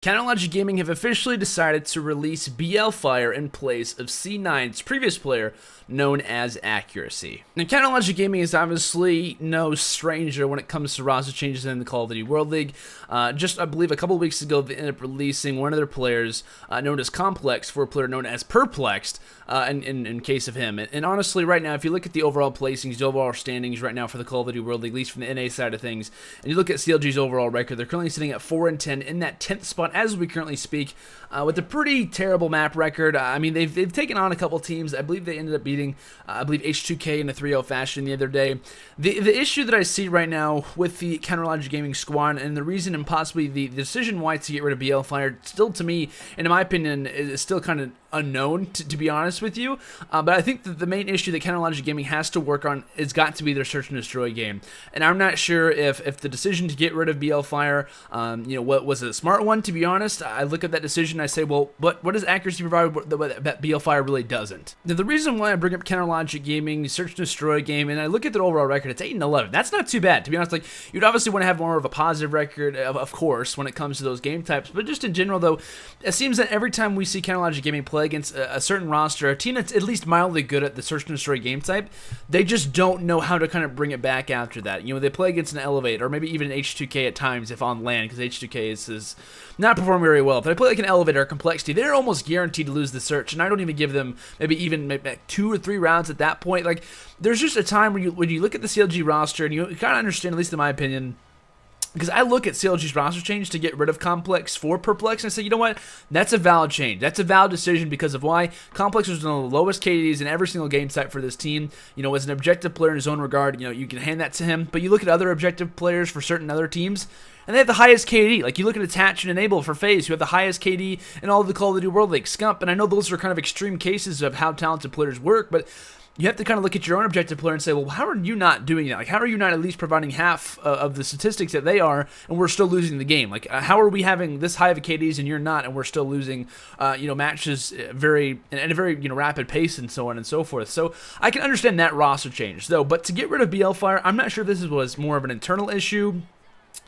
CLG Gaming have officially decided to release Blfire in place of C9's previous player, known as Accuracy. Now, CLG Gaming is obviously no stranger when it comes to roster changes in the Call of Duty World League. Just, I believe, a couple weeks ago, they ended up releasing one of their players, known as Complex, for a player known as Perplexed, in case of him. And honestly, right now, if you look at the overall placings, the overall standings right now for the Call of Duty World League, at least from the NA side of things, and you look at CLG's overall record, they're currently sitting at 4-10 in that 10th spot as we currently speak, with a pretty terrible map record. I mean, they've taken on a couple teams. I believe they ended up beating, H2K in a 3-0 fashion the other day. The issue that I see right now with the CLG Gaming squad, and the reason and possibly the decision why to get rid of Blfire, still to me, and in my opinion, is still kind of unknown, to be honest with you. But I think that the main issue that CLG Gaming has to work on has got to be their search and destroy game. And I'm not sure if the decision to get rid of Blfire, what was it, a smart one, to be honest. I look at that decision and I say, well, what does Accuracy provide that Blfire really doesn't? Now, the reason why I bring up CLG Gaming, the search and destroy game, and I look at their overall record, it's 8-11. That's not too bad, to be honest. Like, you'd obviously want to have more of a positive record, of course, when it comes to those game types. But just in general, though, it seems that every time we see CLG Gaming play against a certain roster, a team that's at least mildly good at the search and destroy game type, they just don't know how to kind of bring it back after that. They play against an Elevate, or maybe even an H2K at times if on land, because H2K is not performing very well. If they play like an Elevator or Complexity, they're almost guaranteed to lose the search, and I don't even give them maybe 2 or 3 rounds at that point. Like, there's just a time when you look at the CLG roster, and you kind of understand, at least in my opinion, because I look at CLG's roster change to get rid of Complex for Perplex, and I say, you know what? That's a valid change. That's a valid decision because of why Complex was one of the lowest KDs in every single game type for this team. As an objective player in his own regard, you can hand that to him. But you look at other objective players for certain other teams, and they have the highest KD. Like, you look at Attach and Enable for FaZe, who have the highest KD in all of the Call of Duty World League. Scump, and I know those are kind of extreme cases of how talented players work, but you have to kind of look at your own objective player and say, well, how are you not doing that? Like, how are you not at least providing half of the statistics that they are, and we're still losing the game? Like, how are we having this high of a KDs and you're not, and we're still losing, matches at a very rapid pace and so on and so forth? So I can understand that roster change, though. But to get rid of Blfire, I'm not sure if this was more of an internal issue.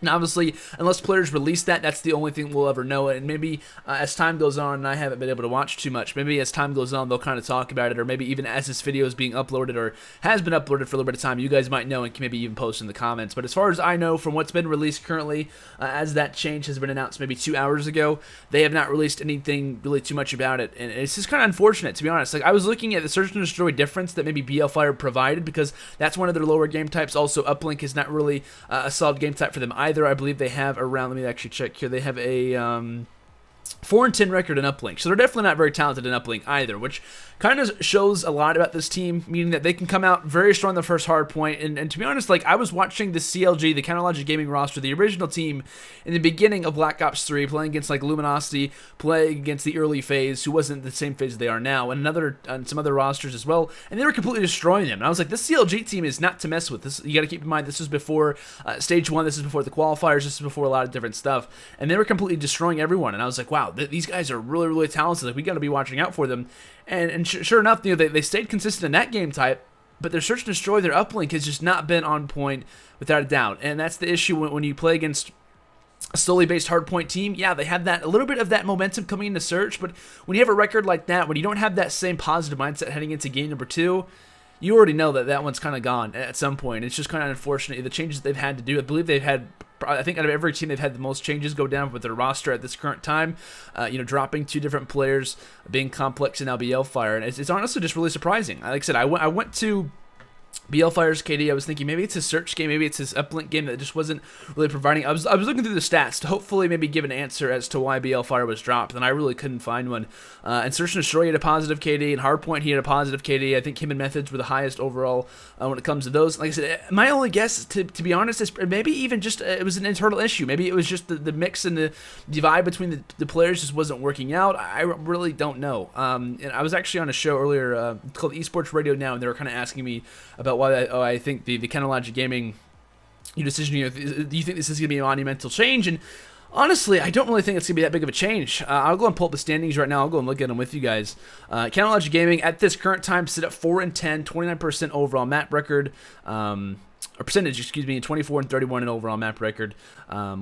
And obviously, unless players release that, that's the only thing we'll ever know. And maybe as time goes on, and I haven't been able to watch too much, maybe as time goes on, they'll kind of talk about it, or maybe even as this video is being uploaded or has been uploaded for a little bit of time, you guys might know and can maybe even post in the comments. But as far as I know, from what's been released currently, as that change has been announced maybe 2 hours ago, they have not released anything really too much about it. And it's just kind of unfortunate, to be honest. Like, I was looking at the search and destroy difference that maybe Blfire provided, because that's one of their lower game types. Also, Uplink is not really a solid game type for them either. I believe they have around, let me actually check here, they have a 4-10 record in Uplink, so they're definitely not very talented in Uplink either, which kind of shows a lot about this team, meaning that they can come out very strong the first hard point. And to be honest, like, I was watching the CLG, the CLG Gaming roster, the original team in the beginning of Black Ops 3, playing against like Luminosity, playing against the early phase, who wasn't the same phase they are now, and some other rosters as well, and they were completely destroying them. And I was like, this CLG team is not to mess with. This, you got to keep in mind, this was before Stage 1, this is before the qualifiers, this is before a lot of different stuff, and they were completely destroying everyone. And I was like, wow, these guys are really, really talented. Like, we got to be watching out for them. And sure enough, they stayed consistent in that game type, but their search and destroy, their uplink, has just not been on point without a doubt. And that's the issue when you play against a solely based hardpoint team. Yeah, they have a little bit of that momentum coming into search, but when you have a record like that, when you don't have that same positive mindset heading into game number 2, you already know that one's kind of gone at some point. It's just kind of unfortunate, the changes they've had to do. I believe I think out of every team, they've had the most changes go down with their roster at this current time. Dropping 2 different players, being Complex and now Blfire, and it's honestly just really surprising. Like I said, I went to Blfire's KD. I was thinking maybe it's his search game, maybe it's his uplink game that just wasn't really providing. I was looking through the stats to hopefully maybe give an answer as to why Blfire was dropped, and I really couldn't find one. And search and destroy, he had a positive KD, and hardpoint, he had a positive KD. I think him and Methods were the highest overall when it comes to those. Like I said, my only guess, to be honest, is maybe even just it was an internal issue. Maybe it was just the mix and the divide between the players just wasn't working out. I really don't know. And I was actually on a show earlier called Esports Radio Now, and they were kind of asking me about why I think the CLG Gaming decision, do you think this is going to be a monumental change? And honestly, I don't really think it's going to be that big of a change. I'll go and pull up the standings right now. I'll go and look at them with you guys. CLG Gaming at this current time sit at 4-10, 29% overall map record. or percentage, excuse me, 24 and 31 in overall map record,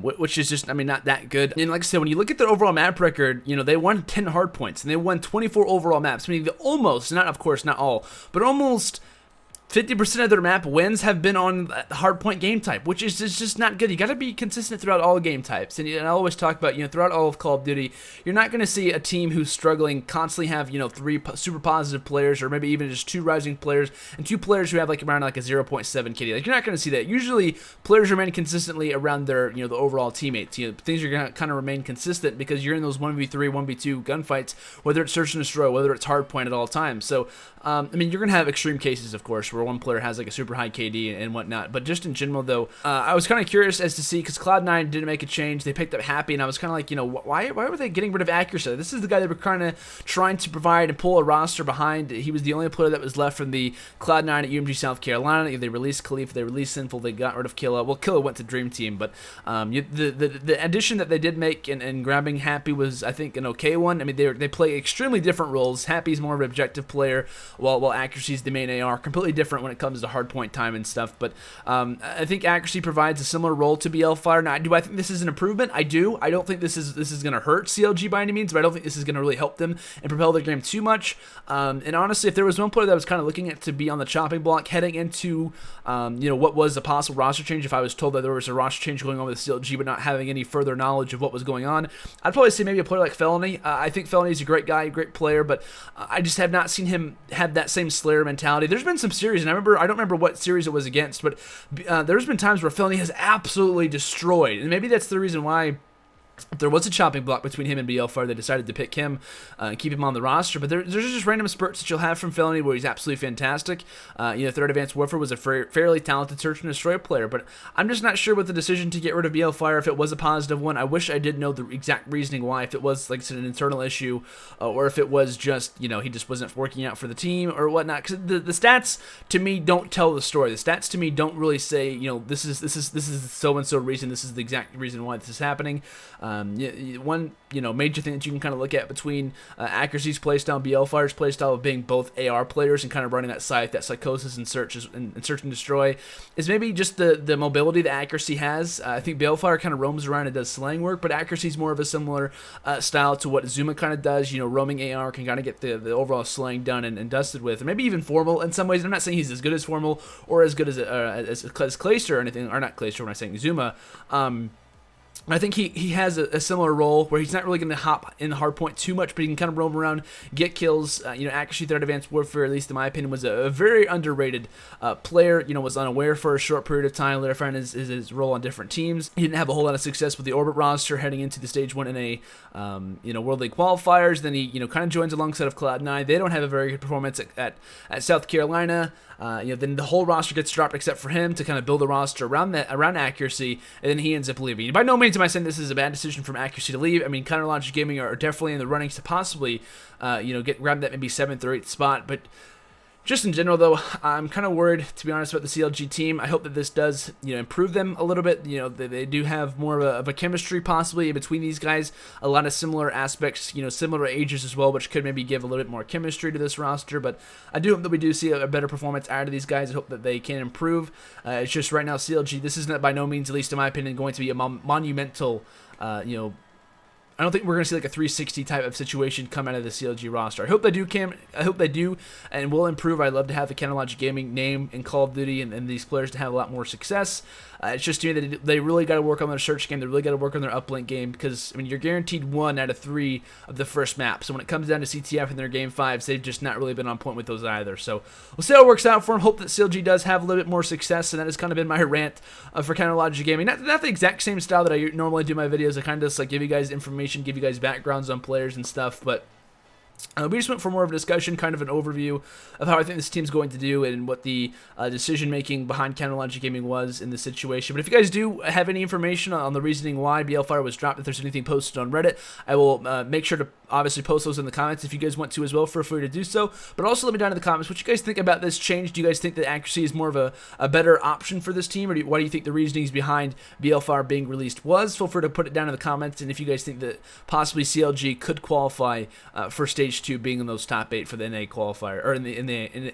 which is just, I mean, not that good. And like I said, when you look at their overall map record, you know, they won 10 hard points and they won 24 overall maps. I mean, almost, not of course, not all, but almost 50% of their map wins have been on the hardpoint game type, which is just not good. You got to be consistent throughout all game types. And I always talk about, you know, throughout all of Call of Duty, you're not going to see a team who's struggling constantly have, you know, 3 super positive players, or maybe even just 2 rising players and 2 players who have like around like a 0.7 KD. Like, you're not going to see that. Usually players remain consistently around their, you know, the overall teamates. You know, things are going to kind of remain consistent because you're in those 1v3, 1v2 gunfights, whether it's search and destroy, whether it's hardpoint at all times. So, I mean, you're going to have extreme cases, of course, where one player has like a super high KD and whatnot. But just in general, though, I was kind of curious as to see, because Cloud9 didn't make a change. They picked up Happy, and I was kind of like, you know, why were they getting rid of Accuracy? This is the guy they were kind of trying to provide and pull a roster behind. He was the only player that was left from the Cloud9 at UMG South Carolina. They released Khalifa, they released Sinful, they got rid of Killa. Well, Killa went to Dream Team, but the addition that they did make in grabbing Happy was, I think, an okay one. I mean, they play extremely different roles. Happy's more of an objective player, while Accuracy's the main AR. Completely different when it comes to hardpoint time and stuff, but I think Accuracy provides a similar role to Blfire. Now, do I think this is an improvement? I do. I don't think this is going to hurt CLG by any means, but I don't think this is going to really help them and propel their game too much. And honestly, if there was one player that I was kind of looking at to be on the chopping block heading into, you know, what was a possible roster change, if I was told that there was a roster change going on with CLG but not having any further knowledge of what was going on, I'd probably say maybe a player like Felony. I think Felony is a great guy, great player, but I just have not seen him have that same Slayer mentality. There's been some series, and I don't remember what series it was against, but there's been times where Felony has absolutely destroyed, and maybe that's the reason why if there was a chopping block between him and Blfire, they decided to pick him and keep him on the roster. But there's just random spurts that you'll have from Felony where he's absolutely fantastic. You know, Third Advanced Warfare was a fairly talented search and destroy player, but I'm just not sure with the decision to get rid of Blfire if it was a positive one. I wish I did know the exact reasoning why, if it was, like I said, an internal issue, or if it was just, you know, he just wasn't working out for the team or whatnot. Because the stats to me don't tell the story. The stats to me don't really say, you know, this is so and so reason. This is the exact reason why this is happening. One, you know, major thing that you can kind of look at between Accuracy's playstyle and Blfire's playstyle of being both AR players and kind of running that Scythe, that Psychosis and Search and Destroy, is maybe just the mobility that Accuracy has. I think Blfire kind of roams around and does slang work, but Accuracy's more of a similar style to what Zuma kind of does. You know, roaming AR can kind of get the overall slang done and dusted with, and maybe even Formal in some ways. I'm not saying he's as good as Formal or as good as Clayster or anything, or not Clayster when I'm saying Zuma. I think he has a similar role where he's not really going to hop in the hardpoint too much, but he can kind of roam around, get kills. You know, Accuracy Third Advanced Warfare, at least in my opinion, was a very underrated player. You know, was unaware for a short period of time. Later found his role on different teams. He didn't have a whole lot of success with the Orbit roster heading into the Stage 1 in a you know, World League qualifiers. Then he, you know, kind of joins alongside of Cloud9. They don't have a very good performance at South Carolina. You know, then the whole roster gets dropped except for him to kind of build a roster around Accuracy, and then he ends up leaving. By no means am I saying this is a bad decision from Accuracy to leave. I mean, Counterlogic Gaming are definitely in the runnings to possibly, you know, grab that maybe 7th or 8th spot, but just in general, though, I'm kind of worried, to be honest, about the CLG team. I hope that this does, you know, improve them a little bit. You know, they do have more of a chemistry possibly between these guys. A lot of similar aspects, you know, similar ages as well, which could maybe give a little bit more chemistry to this roster. But I do hope that we do see a better performance out of these guys. I hope that they can improve. It's just right now, CLG, this isn't by no means, at least in my opinion, going to be a monumental, you know, I don't think we're going to see like a 360 type of situation come out of the CLG roster. I hope they do, I hope they do, and will improve. I'd love to have the Counterlogic Gaming name in Call of Duty and these players to have a lot more success. It's just to me that they really got to work on their search game. They really got to work on their uplink game because, I mean, you're guaranteed 1 out of 3 of the first map. So when it comes down to CTF and their game 5s, they've just not really been on point with those either. So we'll see how it works out for them. Hope that CLG does have a little bit more success, and that has kind of been my rant for Counterlogic Gaming. Not the exact same style that I normally do my videos. I kind of just like give you guys information, give you guys backgrounds on players and stuff, but we just went for more of a discussion, kind of an overview of how I think this team's going to do and what the decision-making behind Counterlogic Gaming was in this situation. But if you guys do have any information on the reasoning why Blfire was dropped, if there's anything posted on Reddit, I will make sure to obviously post those in the comments if you guys want to as well. Feel free to do so. But also let me down in the comments what you guys think about this change. Do you guys think that Accuracy is more of a better option for this team, or what do you think the reasonings behind Blfire being released was? Feel free to put it down in the comments, and if you guys think that possibly CLG could qualify for Stage stage 2 being in those top 8 for the NA qualifier, or in the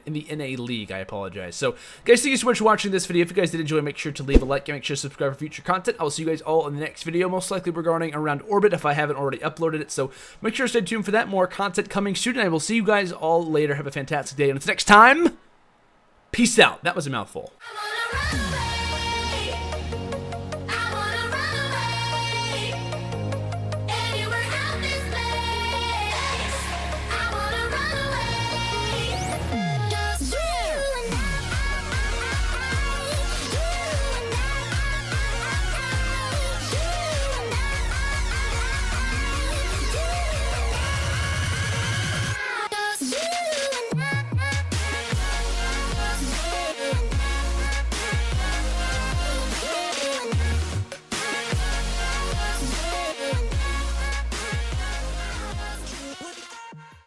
NA league. I apologize. So, guys, thank you so much for watching this video. If you guys did enjoy, make sure to leave a like and make sure to subscribe for future content. I will see you guys all in the next video, most likely regarding around Orbit if I haven't already uploaded it. So, make sure to stay tuned for that. More content coming soon, and I will see you guys all later. Have a fantastic day, and until next time, peace out. That was a mouthful.